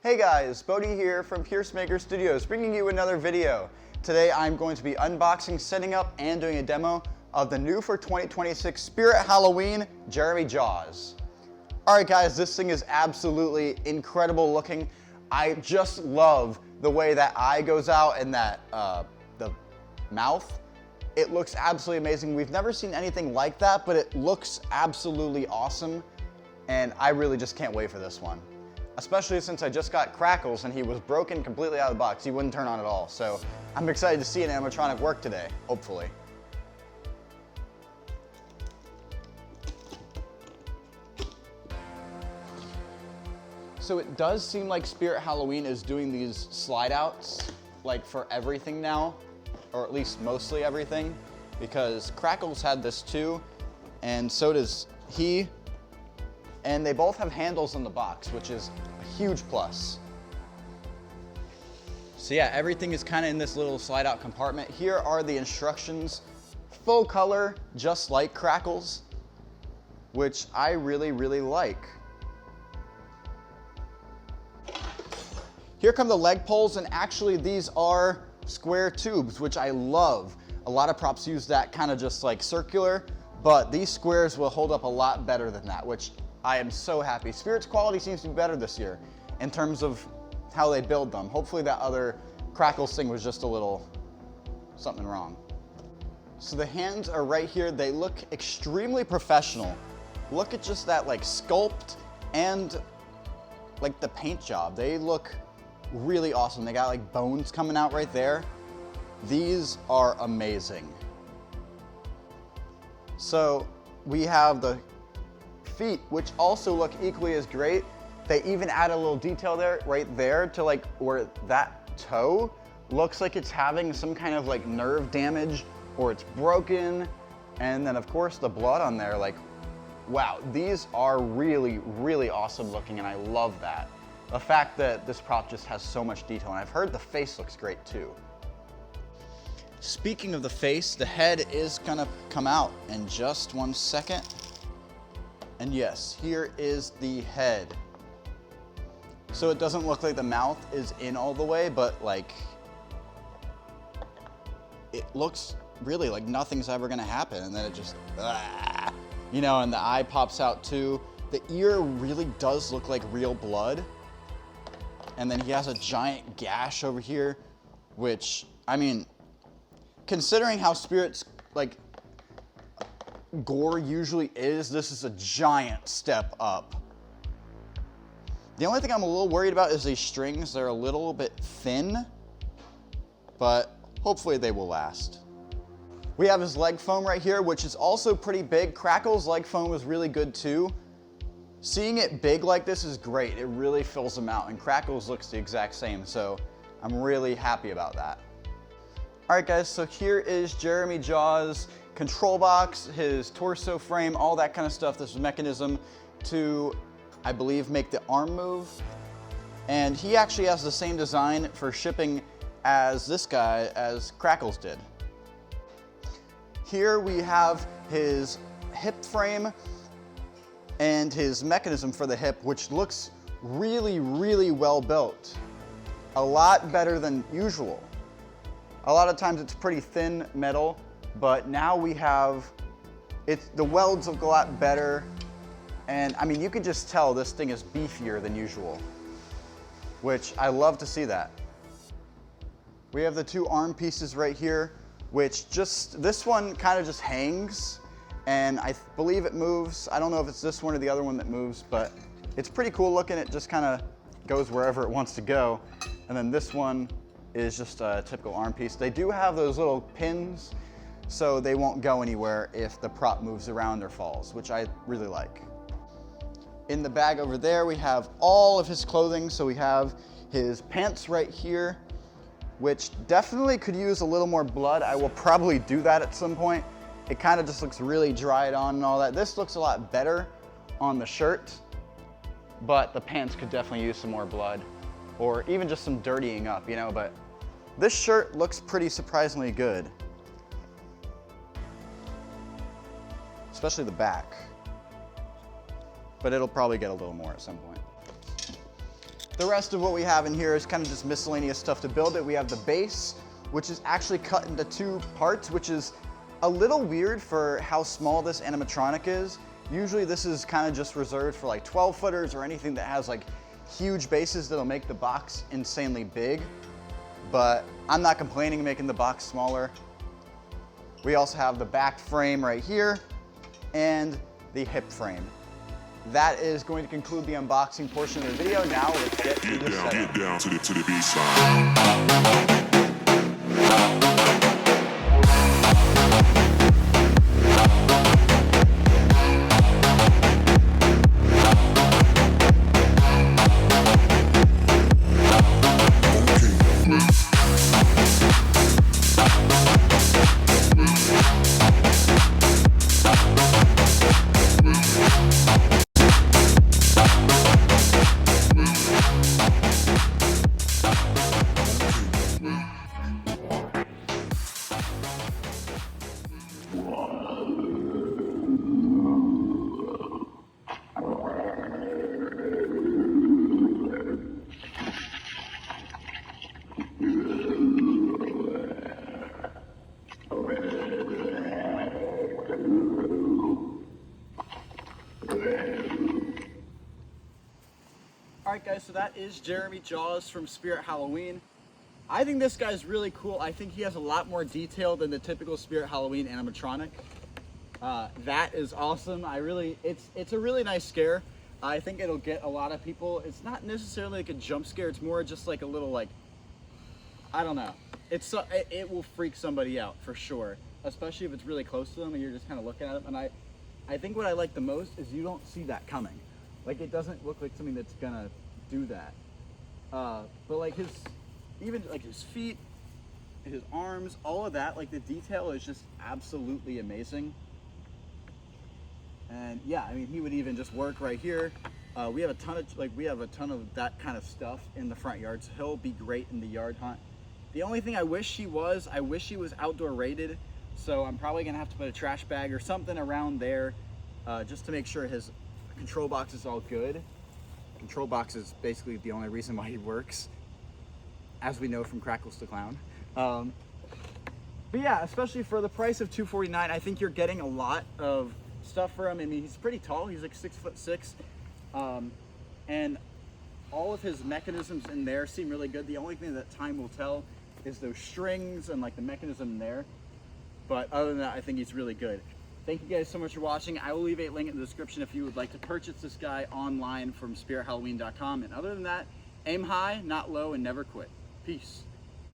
Hey guys, Bodhi here from Pierce Maker Studios, bringing you another video. Today I'm going to be unboxing, setting up, and doing a demo of the new for 2026 Spirit Halloween Jeremy Jaws. Alright guys, this thing is absolutely incredible looking. I just love the way that eye goes out and that the mouth. It looks absolutely amazing. We've never seen anything like that, but it looks absolutely awesome. And I really just can't wait for this one. Especially since I just got Crackles and he was broken completely out of the box. He wouldn't turn on at all. So I'm excited to see an animatronic work today, hopefully. So it does seem like Spirit Halloween is doing these slide outs like for everything now, or at least mostly everything, because Crackles had this too, and so does he. And they both have handles in the box, which is a huge plus. So yeah, everything is kind of in this little slide out compartment. Here are the instructions, full color, just like Crackles, which I really, really like. Here come the leg poles, and actually these are square tubes, which I love. A lot of props use that kind of just like circular, but these squares will hold up a lot better than that, which I am so happy. Spirit's quality seems to be better this year in terms of how they build them. Hopefully that other Crackles thing was just a little something wrong. So the hands are right here. They look extremely professional. Look at just that like sculpt and like the paint job. They look really awesome. They got like bones coming out right there. These are amazing. So we have the feet, which also look equally as great. They even add a little detail there, right there, to like where that toe looks like it's having some kind of like nerve damage or it's broken. And then of course the blood on there, like, wow, these are really, really awesome looking, and I love that. The fact that this prop just has so much detail, and I've heard the face looks great too. Speaking of the face, the head is gonna come out in just 1 second. And yes, here is the head. So it doesn't look like the mouth is in all the way, but like, it looks really like nothing's ever gonna happen, and then it just, you know, and the eye pops out too. The ear really does look like real blood. And then he has a giant gash over here, which, I mean, considering how Spirit's like gore usually is, this is a giant step up. The only thing I'm a little worried about is these strings. They're a little bit thin, but hopefully they will last. We have his leg foam right here, which is also pretty big. Crackles' leg foam was really good too. Seeing it big like this is great. It really fills them out, and Crackles looks the exact same, so I'm really happy about that. All right guys, so here is Jeremy Jaws' control box, his torso frame, all that kind of stuff. This mechanism to, I believe, make the arm move. And he actually has the same design for shipping as this guy, as Crackles did. Here we have his hip frame and his mechanism for the hip, which looks really, really well built. A lot better than usual. A lot of times it's pretty thin metal, but now we have, the welds look a lot better. And I mean, you can just tell this thing is beefier than usual, which I love to see that. We have the two arm pieces right here, which just, this one kind of just hangs, and I believe it moves. I don't know if it's this one or the other one that moves, but it's pretty cool looking. It just kind of goes wherever it wants to go. And then this one is just a typical arm piece. They do have those little pins, so they won't go anywhere if the prop moves around or falls, which I really like. In the bag over there, we have all of his clothing. So we have his pants right here, which definitely could use a little more blood. I will probably do that at some point. It kind of just looks really dried on and all that. This looks a lot better on the shirt, but the pants could definitely use some more blood, or even just some dirtying up, you know, but this shirt looks pretty surprisingly good. Especially the back. But it'll probably get a little more at some point. The rest of what we have in here is kind of just miscellaneous stuff to build it. We have the base, which is actually cut into 2 parts, which is a little weird for how small this animatronic is. Usually this is kind of just reserved for like 12 footers or anything that has like huge bases that'll make the box insanely big. But I'm not complaining making the box smaller. We also have the back frame right here and the hip frame. That is going to conclude the unboxing portion of the video. Now let's get to the setup. Get down to the baseline. Alright guys, so that is Jeremy Jaws from Spirit Halloween. I think this guy's really cool. I think he has a lot more detail than the typical Spirit Halloween animatronic. That is awesome. It's a really nice scare. I think it'll get a lot of people. It's not necessarily like a jump scare, it's more just like a little like, I don't know. It will freak somebody out for sure, especially if it's really close to them and you're just kind of looking at them. And I think what I like the most is you don't see that coming. Like it doesn't look like something that's gonna do that. But like even like his feet, his arms, all of that, like the detail is just absolutely amazing. And yeah, I mean, he would even just work right here. We have a ton of that kind of stuff in the front yard, so he'll be great in the yard hunt. The only thing I wish he was outdoor rated. So I'm probably gonna have to put a trash bag or something around there, just to make sure his control box is all good. Control box is basically the only reason why he works, as we know from Crackles the Clown. But yeah, especially for the price of $249, I think you're getting a lot of stuff for him. I mean, he's pretty tall. He's like 6'6", and all of his mechanisms in there seem really good. The only thing that time will tell is those strings and like the mechanism there. But other than that, I think he's really good. Thank you guys so much for watching. I will leave a link in the description if you would like to purchase this guy online from spirithalloween.com. And other than that, aim high, not low, and never quit. Peace.